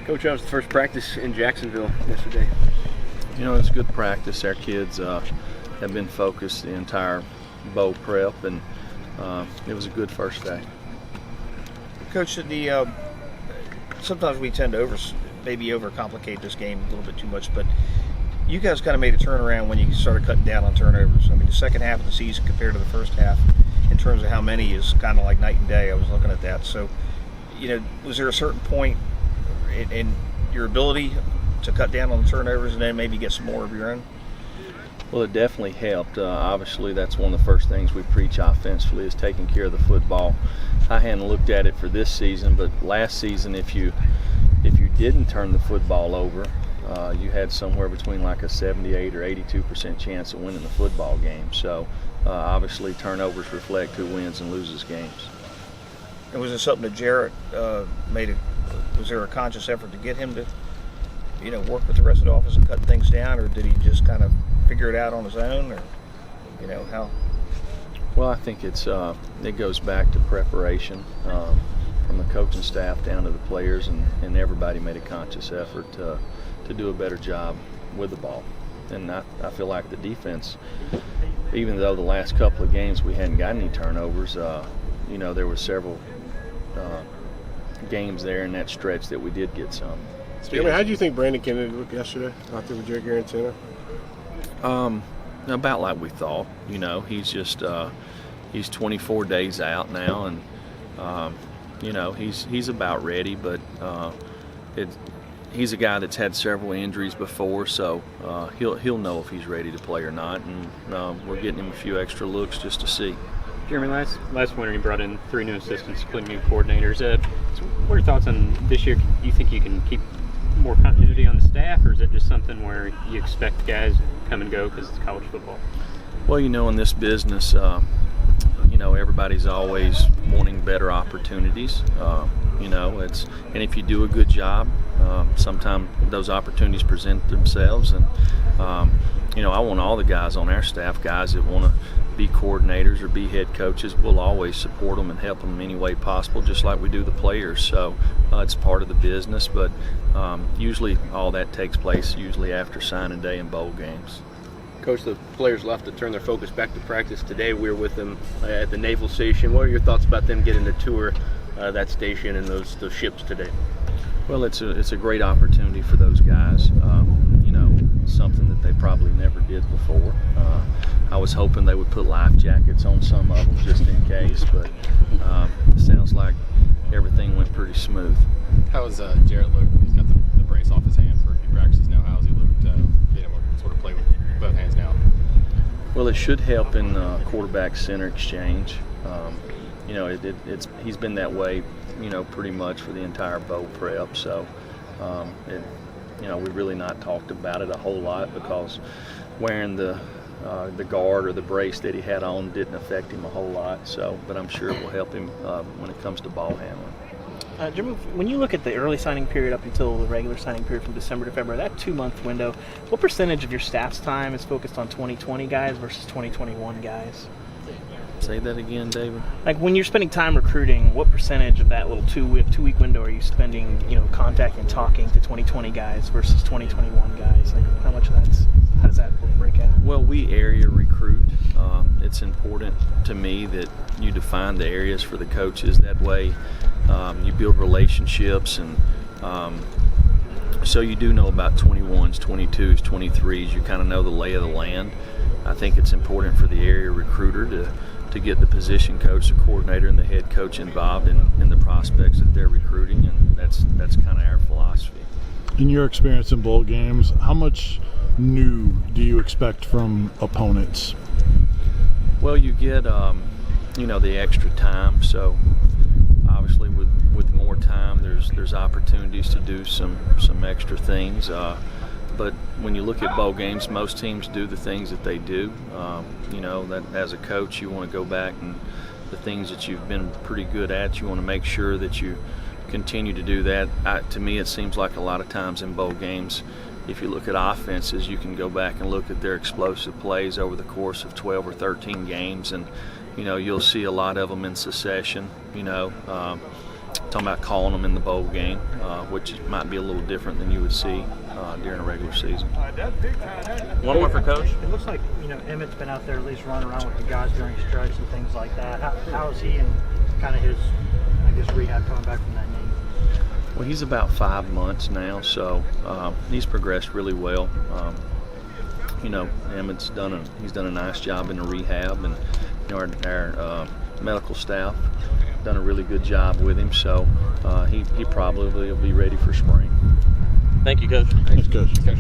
Coach, how was the first practice in Jacksonville yesterday? It's good practice. Our kids have been focused the entire bowl prep, and it was a good first day. Coach, sometimes we tend to maybe overcomplicate this game a little bit too much, but you guys kind of made a turnaround when you started cutting down on turnovers. I mean, the second half of the season compared to the first half, in terms of how many, is kind of like night and day. I was looking at that. So, was there a certain point in your ability to cut down on the turnovers and then maybe get some more of your own? Well, it definitely helped. Obviously, that's one of the first things we preach offensively, is taking care of the football. I hadn't looked at it for this season, but last season, if you didn't turn the football over, you had somewhere between like a 78 or 82% chance of winning the football game. So obviously turnovers reflect who wins and loses games. And was it something that Jarrett was there a conscious effort to get him to work with the rest of the office and cut things down, or did he just kind of figure it out on his own, or how? Well, I think it goes back to preparation from the coaching staff down to the players, and everybody made a conscious effort to do a better job with the ball. And I feel like the defense, even though the last couple of games we hadn't got any turnovers, there were several games there in that stretch that we did get some. How do you think Brandon Kennedy looked yesterday out there with Jerry Garrett Center? About like we thought. He's just he's 24 days out now, and he's about ready, but he's a guy that's had several injuries before, so he'll know if he's ready to play or not, and we're getting him a few extra looks just to see. Jeremy, last winter you brought in 3 new assistants, including new coordinators. So what are your thoughts on this year? Do you think you can keep more continuity on the staff, or is it just something where you expect guys to come and go because it's college football? Well, in this business, everybody's always wanting better opportunities. And if you do a good job, sometimes those opportunities present themselves. And I want all the guys on our staff, guys that want to be coordinators or be head coaches. We'll always support them and help them in any way possible, just like we do the players. So it's part of the business, but usually all that takes place usually after signing day and bowl games. Coach, the players left to turn their focus back to practice today. We were with them at the Naval Station. What are your thoughts about them getting to tour that station and those ships today? Well, it's a great opportunity for those guys. Something that they probably never did before. I was hoping they would put life jackets on some of them just in case, but it sounds like everything went pretty smooth. How has Jarrett looked? He's got the brace off his hand for a few practices now. How has he looked being able to sort of play with both hands now? Well, it should help in quarterback center exchange. He's been that way, pretty much for the entire bowl prep. So, we've really not talked about it a whole lot because wearing the guard or the brace that he had on didn't affect him a whole lot. So, but I'm sure it will help him when it comes to ball handling. Jim, when you look at the early signing period up until the regular signing period from December to February, that 2-month window, what percentage of your staff's time is focused on 2020 guys versus 2021 guys? Say that again, David. Like when you're spending time recruiting, what percentage of that little two-week window are you spending, contacting and talking to 2020 guys versus 2021 guys? Like how does that break out? Well, we area recruit. It's important to me that you define the areas for the coaches. That way, you build relationships, and so you do know about 21s, 22s, 23s. You kind of know the lay of the land. I think it's important for the area recruiter to get the position coach, the coordinator, and the head coach involved in the prospects that they're recruiting, and that's kind of our philosophy. In your experience in bowl games, how much new do you expect from opponents? Well, you get the extra time, so obviously with more time there's opportunities to do some extra things. But when you look at bowl games, most teams do the things that they do. That as a coach, you want to go back and the things that you've been pretty good at, you want to make sure that you continue to do that. To me, it seems like a lot of times in bowl games, if you look at offenses, you can go back and look at their explosive plays over the course of 12 or 13 games, and you'll see a lot of them in succession. talking about calling them in the bowl game, which might be a little different than you would see during a regular season. One more for Coach. It looks like, Emmett's been out there at least running around with the guys during stretch and things like that. How is he and kind of his, rehab coming back from that knee? Well, he's about 5 months now, so he's progressed really well. Emmett's done a nice job in the rehab, and our medical staff done a really good job with him. So he probably will be ready for spring. Thank you, Coach. Thanks, Coach. Coach.